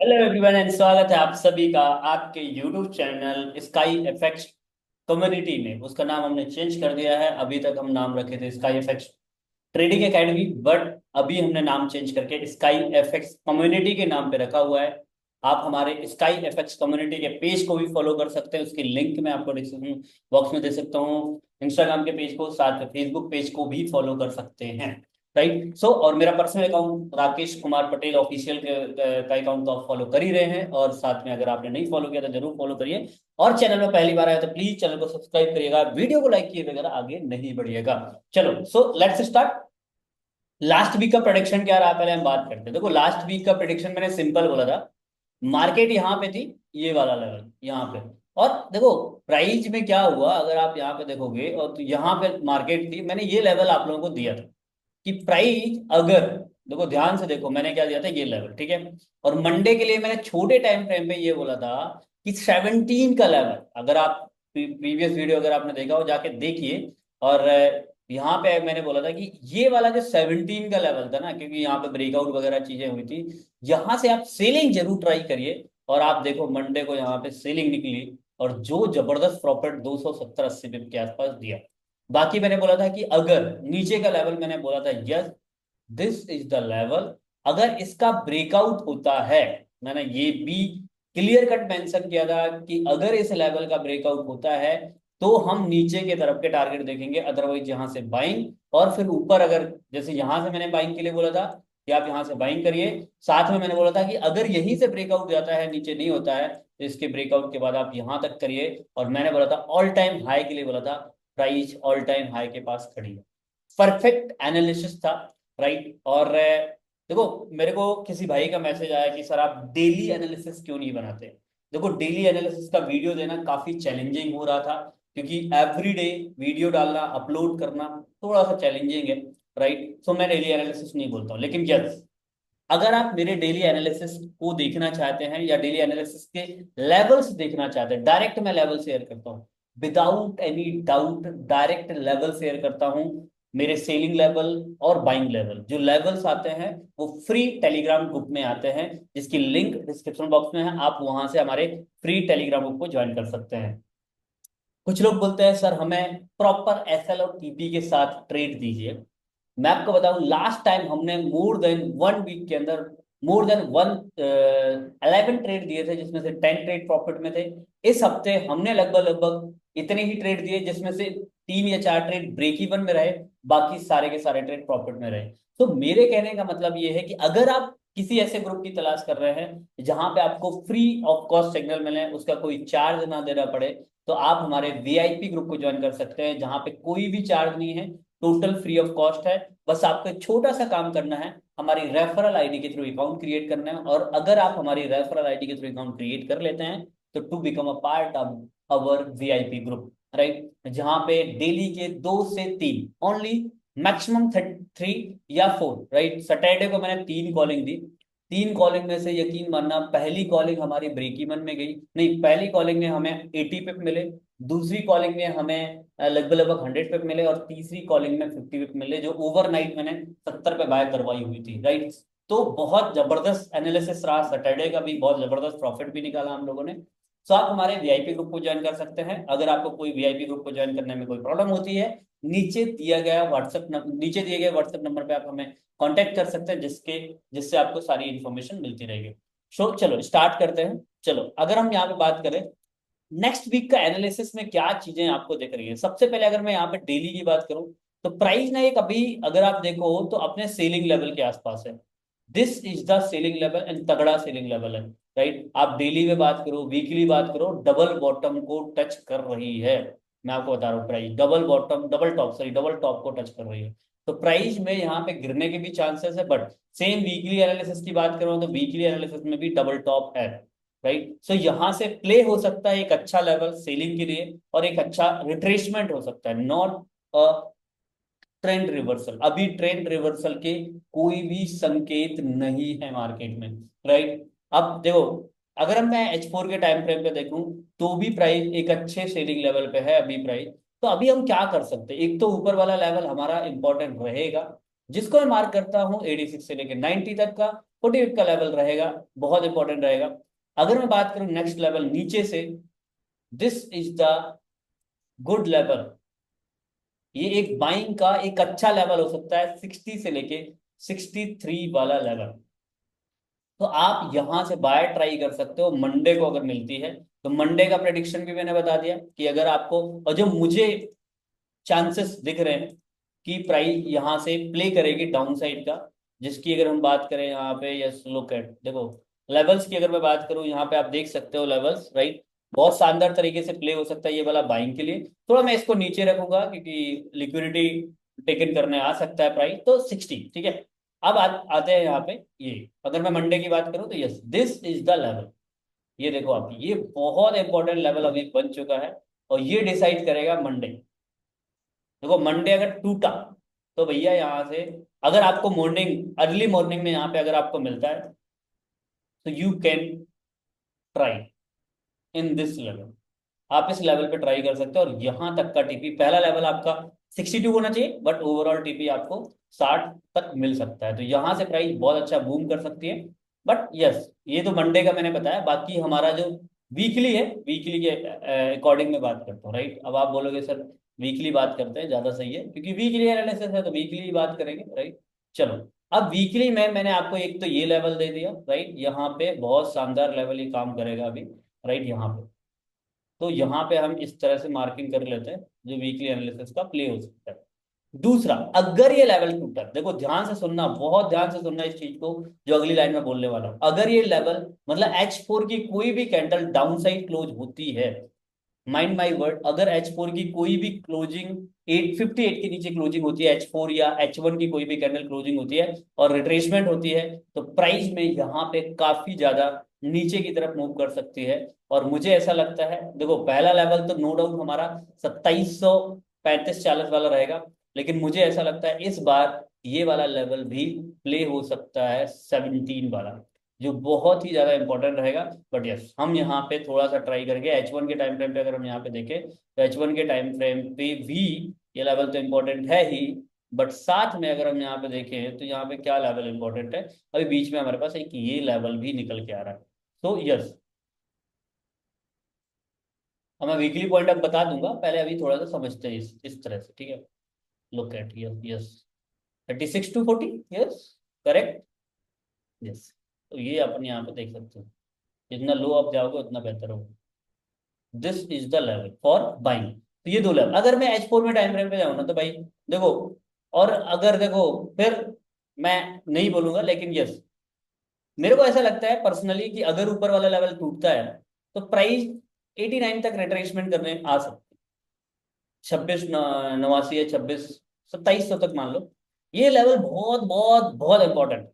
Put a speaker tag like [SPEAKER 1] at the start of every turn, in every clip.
[SPEAKER 1] Hello everyone and स्वागत है आप सभी का आपके YouTube channel sky FX community में। उसका नाम हमने चेंज कर दिया है। अभी तक हम नाम रखे थे sky FX trading academy, but अभी हमने नाम चेंज करके स्काई एफएक्स कम्युनिटी के नाम पे रखा हुआ है। आप हमारे स्काई एफएक्स कम्युनिटी के पेज को भी फॉलो कर सकते हैं। उसकी लिंक मैं आपको डिस्क्रिप्शन बॉक्स में दे सकता हूँ। इंस्टाग्राम के पेज को, साथ में फेसबुक पेज को भी फॉलो कर सकते हैं। राइट सो और मेरा personal account Rakesh Kumar Patel official का अकाउंट तो आप फॉलो कर ही रहे हैं, और साथ में अगर आपने नहीं फॉलो किया तो जरूर फॉलो करिए। और चैनल में पहली बार आया तो प्लीज चैनल को सब्सक्राइब करिएगा, वीडियो को लाइक किए बगैर आगे नहीं बढ़िएगा। चलो so let's start. Last week का प्रेडिक्शन क्या रहा, पहले हम बात करते हैं। देखो लास्ट वीक का प्रेडिक्शन मैंने सिंपल बोला था। मार्केट यहाँ पे थी, ये वाला लेवल यहाँ पे। और देखो प्राइस में क्या हुआ, अगर आप यहाँ पे देखोगे, और तो यहाँ पे मार्केट थी, मैंने ये लेवल आप लोगों को दिया था कि प्राइस अगर, देखो ध्यान से देखो मैंने क्या दिया था, ये लेवल ठीक है। और मंडे के लिए मैंने छोटे टाइम फ्रेम पे ये बोला था कि 17 का लेवल, अगर आप प्रीवियस वीडियो अगर आपने देखा हो जाके देखिए। और यहाँ पे मैंने बोला था कि ये वाला जो 17 का लेवल था ना, क्योंकि यहाँ पे ब्रेकआउट वगैरह चीजें हुई थी, यहाँ से आप सेलिंग जरूर ट्राई करिए। और आप देखो मंडे को यहाँ पे सेलिंग निकली, और जो जबरदस्त प्रॉफिट 270-80 पिप के आसपास दिया। बाकी मैंने बोला था कि अगर नीचे का लेवल, मैंने बोला था yes this is the level, अगर इसका ब्रेकआउट होता है, मैंने ये भी क्लियर कट मेंशन किया था कि अगर इस लेवल का ब्रेकआउट होता है तो हम नीचे के तरफ के टारगेट देखेंगे, अदरवाइज यहां से बाइंग। और फिर ऊपर अगर, जैसे यहां से मैंने बाइंग के लिए बोला था कि आप यहां से बाइंग करिए। साथ में मैंने बोला था कि अगर यहीं से ब्रेकआउट जाता है, नीचे नहीं होता है, तो इसके ब्रेकआउट के बाद आप यहां तक करिए। और मैंने बोला था ऑल टाइम हाई के लिए बोला था, प्राइस ऑल टाइम हाई के पास खड़ी है। परफेक्ट एनालिसिस था। राइट और देखो मेरे को किसी भाई का मैसेज आया कि सर आप डेली एनालिसिस क्यों नहीं बनाते। देखो डेली एनालिसिस का वीडियो देना काफी चैलेंजिंग हो रहा था, क्योंकि एवरी डे वीडियो डालना, अपलोड करना थोड़ा सा चैलेंजिंग है। राइट सो मैं डेली एनालिसिस नहीं बोलता हूँ, लेकिन यस अगर आप मेरे डेली एनालिसिस को देखना चाहते हैं या डेली एनालिसिस के लेवल्स देखना चाहते हैं, डायरेक्ट मैं लेवल शेयर करता हूँ without any doubt. Direct level share करता हूँ, मेरे सेलिंग लेवल और बाइंग लेवल। जो लेवल्स आते हैं वो फ्री टेलीग्राम ग्रुप में आते हैं, जिसकी लिंक डिस्क्रिप्शन बॉक्स में है। आप वहां से हमारे फ्री टेलीग्राम ग्रुप को ज्वाइन कर सकते हैं। कुछ लोग बोलते हैं सर हमें प्रॉपर एसएल और टीपी के साथ ट्रेड दीजिए। मैं आपको बताऊं लास्ट टाइम हमने मोर देन 1 वीक के अंदर मोर देन 11 ट्रेड दिए थे, जिसमें से 10 ट्रेड प्रॉफिट में थे। इस हफ्ते हमने लगभग लगभग इतने ही ट्रेड दिए, जिसमें से 3 या 4 ट्रेड ब्रेक इवन में रहे, बाकी सारे के सारे ट्रेड प्रॉफिट में रहे। तो मेरे कहने का मतलब ये है कि अगर आप किसी ऐसे ग्रुप की तलाश कर रहे हैं जहां पे आपको फ्री ऑफ कॉस्ट सिग्नल मिले, उसका कोई चार्ज ना देना पड़े, तो आप हमारे वीआईपी ग्रुप को ज्वाइन कर सकते हैं, जहां पे कोई भी चार्ज नहीं है, टोटल फ्री ऑफ कॉस्ट है। बस आपको एक छोटा सा काम करना है, हमारी रेफरल आईडी के थ्रू अकाउंट क्रिएट करना है। और अगर आप हमारी रेफरल आईडी के थ्रू अकाउंट क्रिएट कर लेते हैं, तो to become a part of our VIP group. Right जहां पे डेली के 2 से 3 ओनली, मैक्सिमम 3 या 4। राइट सैटरडे को मैंने 3 कॉलिंग दी। 3 कॉलिंग में से यकीन मानना, पहली कॉलिंग हमारी ब्रेक इवन में गई, नहीं पहली कॉलिंग में हमें 80 पिप मिले, दूसरी कॉलिंग में हमें लगभग लगभग 100 पे मिले, और तीसरी कॉलिंग में 50 पे मिले, जो ओवरनाइट मैंने 70 पे बाय करवाई हुई थी। राइट तो बहुत जबरदस्त एनालिसिस रहा, सैटरडे का भी बहुत जबरदस्त प्रॉफिट भी निकाला हम लोगों ने। सो आप हमारे वीआईपी ग्रुप को ज्वाइन कर सकते हैं। अगर आपको कोई वीआईपी ग्रुप को ज्वाइन करने में कोई प्रॉब्लम होती है, नीचे दिए गए व्हाट्सएप नंबर पे आप हमें कांटेक्ट कर सकते हैं, जिससे आपको सारी इंफॉर्मेशन मिलती रहेगी। सो चलो स्टार्ट करते हैं। चलो अगर हम यहाँ पे बात करें नेक्स्ट वीक का एनालिसिस में क्या चीजें आपको दिख रही है, सबसे पहले अगर मैं यहाँ पे डेली की बात करूं, तो प्राइस ना एक अभी अगर आप देखो तो अपने सेलिंग लेवल के आसपास है। This is the selling level and तगड़ा सेलिंग लेवल है। राइट आप डेली में बात करो, वीकली बात करो, डबल बॉटम को टच कर रही है। मैं आपको बता रहा हूँ price double bottom, double top, sorry double top को टच कर रही है। तो प्राइस में यहाँ पे गिरने के भी चांसेस है, बट सेम वीकली एनालिसिस की बात करूं तो वीकली एनालिसिस में भी डबल टॉप है। राइट सो यहां से प्ले हो सकता है एक अच्छा लेवल सेलिंग के लिए, और एक अच्छा रिट्रेसमेंट हो सकता है, नॉट अ ट्रेंड रिवर्सल। अभी ट्रेंड रिवर्सल के कोई भी संकेत नहीं है मार्केट में। राइट अब देखो अगर मैं H4 के टाइम फ्रेम पे देखूं, तो भी प्राइस एक अच्छे सेलिंग लेवल पे है अभी प्राइस। तो अभी हम क्या कर सकते हैं, एक तो ऊपर वाला लेवल हमारा इंपॉर्टेंट रहेगा, जिसको मैं मार्क करता हूं 86 से लेकर 90 तक का। 40 पिप का लेवल रहेगा, बहुत इंपॉर्टेंट रहेगा। अगर मैं बात करूं नेक्स्ट लेवल नीचे से, this is the good level. ये एक बाइंग का एक अच्छा लेवल हो सकता है 60 से लेके 63 वाला लेवल। तो आप यहां से बाय ट्राई कर सकते हो मंडे को अगर मिलती है। तो मंडे का प्रेडिक्शन भी मैंने बता दिया कि अगर आपको, और जो मुझे चांसेस दिख रहे हैं कि प्राइस यहां से प्ले करेगी डाउन साइड का, जिसकी अगर हम बात करें यहाँ पे, यस लुक एट, देखो लेवल्स की अगर मैं बात करूं यहाँ पे आप देख सकते हो लेवल्स, राइट। बहुत शानदार तरीके से प्ले हो सकता है ये वाला बाइंग के लिए। थोड़ा मैं इसको नीचे रखूंगा क्योंकि लिक्विडिटी टेकन करने आ सकता है प्राइस, तो 60, ठीक है। अब आते हैं यहाँ पे, ये अगर मैं मंडे की बात करूं तो yes this is the level. ये देखो आप, ये बहुत इंपॉर्टेंट लेवल अभी बन चुका है, और ये डिसाइड करेगा मंडे। देखो मंडे अगर टूटा तो भैया यहाँ से, अगर आपको मॉर्निंग अर्ली मॉर्निंग में यहाँ पे अगर आपको मिलता है, तो you can try in this level. आप इस लेवल पे ट्राई कर सकते हो, और यहाँ तक का टीपी, पहला लेवल आपका 62 होना चाहिए, बट ओवरऑल टीपी आपको 60 तक मिल सकता है। तो यहाँ से प्राइस बहुत अच्छा बूम कर सकती है। बट यस, ये तो मंडे का मैंने बताया, बाकी हमारा जो वीकली है, वीकली के अकॉर्डिंग में बात करता हूँ, राइट। अब आप बोलोगे सर वीकली बात करते हैं ज़्यादा सही है, क्योंकि वीकली एनालिसिस है तो वीकली बात करेंगे, राइट। चलो, अब वीकली में मैंने आपको एक तो ये लेवल दे दिया, राइट। यहाँ पे बहुत शानदार लेवल ये काम करेगा अभी, राइट। यहाँ पे तो यहाँ पे हम इस तरह से मार्किंग कर लेते हैं जो वीकली एनालिसिस का प्ले हो सकता है। दूसरा, अगर ये लेवल टूटा, देखो ध्यान से सुनना, बहुत ध्यान से सुनना इस चीज को, जो अगली लाइन में बोलने वाला हूं। अगर ये लेवल मतलब H4 की कोई भी कैंडल डाउन साइड क्लोज होती है, माइंड माई वर्ड, अगर H4 की कोई भी क्लोजिंग 858 के नीचे क्लोजिंग होती है, H4 या H1 की कोई भी कैंडल क्लोजिंग होती है और रिट्रेसमेंट होती है, तो प्राइस में यहाँ पे काफी ज्यादा नीचे की तरफ मूव कर सकती है। और मुझे ऐसा लगता है, देखो पहला लेवल तो नो डाउट हमारा 2735-40 वाला रहेगा, लेकिन मुझे ऐसा लगता है इस बार ये वाला लेवल भी प्ले हो सकता है 17 वाला, जो बहुत ही ज्यादा इंपॉर्टेंट रहेगा। बट यस, हम यहाँ पे थोड़ा सा ट्राई करेंगे H1 के टाइम फ्रेम पे। अगर हम यहाँ पे देखें तो H1 के टाइम फ्रेम पे भी ये लेवल तो इंपॉर्टेंट है ही, बट साथ में अगर हम यहाँ पे देखें तो यहाँ पे क्या लेवल इंपॉर्टेंट है, अभी बीच में हमारे पास एक ये लेवल भी निकल के आ रहा है। तो यस, अब मैं वीकली पॉइंट अब बता दूंगा, पहले अभी थोड़ा सा समझते हैं इस तरह से, ठीक है। Look at, yes yes, 36 to 40, yes, correct, yes. तो ये अपन यहाँ पे देख सकते हैं, जितना लो आप जाओगे उतना बेहतर होगा। This is the level for buying. तो ये दो लेवल, अगर मैं H4 में टाइम फ्रेम पे जाऊँ ना तो भाई देखो, और अगर देखो, फिर मैं नहीं बोलूंगा, लेकिन यस, मेरे को ऐसा लगता है पर्सनली कि अगर ऊपर वाला लेवल टूटता है तो प्राइस 89 तक रिट्रेसमेंट करने आ सकती है। 2689 या 2700 तक मान लो, ये लेवल बहुत बहुत बहुत इंपॉर्टेंट,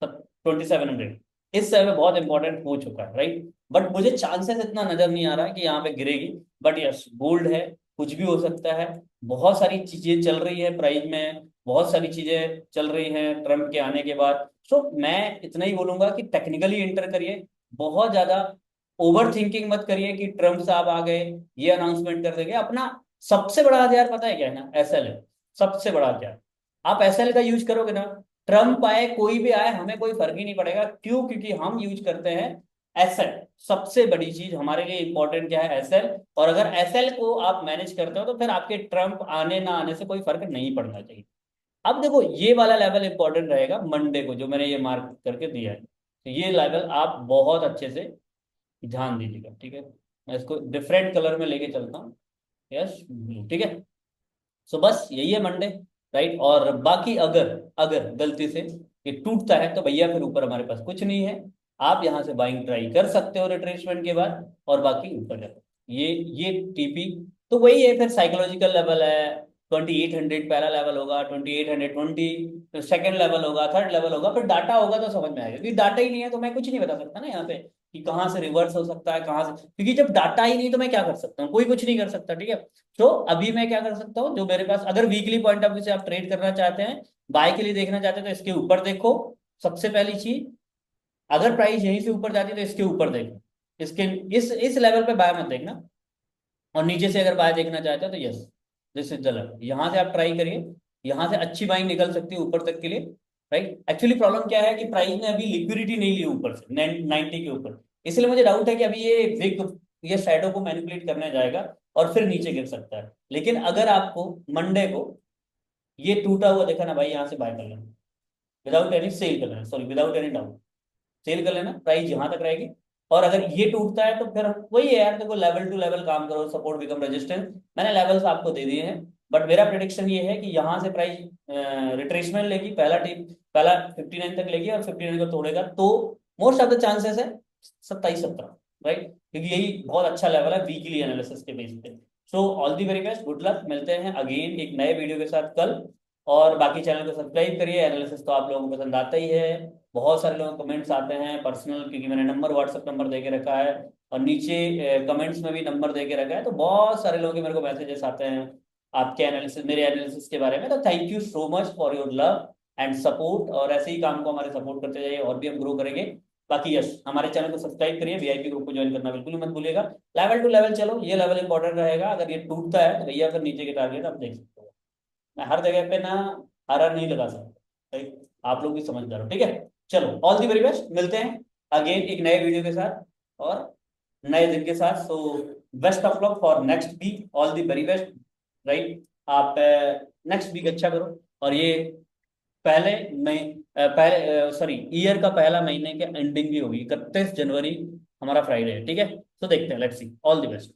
[SPEAKER 1] 2700 इस समय में बहुत इंपॉर्टेंट हो चुका है, राइट। बट मुझे चांसेस इतना नजर नहीं आ रहा है कि यहाँ पे गिरेगी। बट यस, गोल्ड है, कुछ भी हो सकता है। बहुत सारी चीजें चल रही है प्राइस में, बहुत सारी चीजें चल रही हैं ट्रम्प के आने के बाद। सो मैं इतना ही बोलूंगा कि टेक्निकली इंटर करिए, बहुत ज्यादा ओवर थिंकिंग मत करिए कि ट्रम्प साहब आ गए ये अनाउंसमेंट कर देंगे। अपना सबसे बड़ा हथियार पता है क्या है ना, एसएल है। सबसे बड़ा हथियार, आप एसएल का यूज करोगे ना, ट्रम्प आए कोई भी आए हमें कोई फर्क ही नहीं पड़ेगा। क्यों? क्योंकि हम यूज करते हैं एसएल। सबसे बड़ी चीज हमारे लिए इंपॉर्टेंट क्या है, एसएल। और अगर एसएल को आप मैनेज करते हो तो फिर आपके ट्रम्प आने ना आने से कोई फर्क नहीं पड़ना चाहिए। अब देखो ये वाला लेवल इंपॉर्टेंट रहेगा मंडे को, जो मैंने ये मार्क करके दिया है, तो ये लेवल आप बहुत अच्छे से ध्यान दीजिएगा, ठीक है। मैं इसको डिफरेंट कलर में लेके चलता हूँ, यस ब्लू, ठीक है। सो बस यही है मंडे, राइट। और बाकी अगर अगर गलती से ये टूटता है तो भैया फिर ऊपर हमारे पास कुछ नहीं है। आप यहाँ से बाइंग ट्राई कर सकते हो रिट्रेसमेंट के बाद, और बाकी ऊपर जाओ। ये टीपी तो वही है, फिर साइकोलॉजिकल लेवल है। 2800 पहला लेवल होगा, 2820 सेकेंड लेवल होगा, थर्ड लेवल होगा, फिर डाटा होगा तो समझ में आएगा। क्योंकि डाटा ही नहीं है तो मैं कुछ नहीं बता सकता ना यहाँ पे कि कहाँ से रिवर्स हो सकता है, कहाँ से, क्योंकि जब डाटा ही नहीं तो मैं क्या कर सकता हूँ, कोई कुछ नहीं कर सकता, ठीक है। तो अभी मैं क्या कर सकता हूँ, जो मेरे पास, अगर वीकली पॉइंट ऑफ व्यू से आप ट्रेड करना चाहते हैं, बाय के लिए देखना चाहते हैं, तो इसके ऊपर देखो। सबसे पहली चीज, अगर प्राइस यहीं से ऊपर जाती है तो इसके ऊपर देखो। इसके इस लेवल पे बाय मत देखना। और नीचे से अगर बाय देखना चाहते हो तो yes, this is the level, यहाँ से आप ट्राई करिए। यहाँ से अच्छी बाइंग निकल सकती है ऊपर तक के लिए, राइट। एक्चुअली प्रॉब्लम क्या है कि प्राइस ने अभी लिक्विडिटी नहीं ली ऊपर से 90 के ऊपर, इसलिए मुझे डाउट है कि अभी ये विग ये शैडो को मैनिपुलेट करने जाएगा और फिर नीचे गिर सकता है। लेकिन अगर आपको मंडे को ये टूटा हुआ देखा ना भाई, यहाँ से बाय कर लेना विदाउट एनी सेल कर लेना, sorry without any doubt sell कर लेना, प्राइस यहाँ तक रहेगी। और अगर ये टूटता है तो फिर वही है यार, देखो लेवल टू लेवल काम करो, सपोर्ट बिकम रेजिस्टेंस, मैंने लेवल्स आपको दे दिए हैं। बट मेरा प्रिडिक्शन ये है कि यहाँ से प्राइस रिट्रेसमेंट लेगी, पहला 59 तक लेगी और 59 को तोड़ेगा, तो मोस्ट ऑफ द चांसेस है 27-17, राइट, क्योंकि यही बहुत अच्छा लेवल है वीकली एनालिसिस के बेस पे। So all the very best, good luck, मिलते हैं अगेन एक नए वीडियो के साथ कल। और बाकी चैनल को सब्सक्राइब करिए, एनालिसिस तो आप लोगों को पसंद आता ही है। बहुत सारे लोगों को कमेंट्स आते हैं पर्सनल, क्योंकि मैंने नंबर व्हाट्सएप नंबर दे के रखा है और नीचे कमेंट्स में भी नंबर दे के रखा है, तो बहुत सारे लोगों के मेरे को मैसेजेस आते हैं आपके एनालिसिस, मेरे एनालिसिस के बारे में। तो thank you so much for your love and support, और ऐसे ही काम को हमारे सपोर्ट करते जाइए और भी हम ग्रो करेंगे। बाकी यस, हमारे चैनल को सब्सक्राइब करिए, वीआईपी ग्रुप को ज्वाइन करना बिल्कुल मत भूलिएगा। लेवल टू लेवल चलो, ये लेवल इंपॉर्टेंट रहेगा, अगर ये टूटता है तो भैया फिर नीचे के टारगेट आप देख सकते हो। मैं हर जगह पे ना हरा नहीं लगा सकता, राइट, आप लोग भी समझदार हो, ठीक है। चलो ऑल दी वेरी बेस्ट, मिलते हैं अगेन एक नए वीडियो के साथ और नए दिन के साथ। So best of luck for next week, all the very best, right. आप नेक्स्ट वीक अच्छा करो, और ये पहले मई पहले सॉरी ईयर का पहला महीने के एंडिंग भी होगी, 31 जनवरी हमारा फ्राइडे है, ठीक है। तो देखते हैं, let's see, all the best.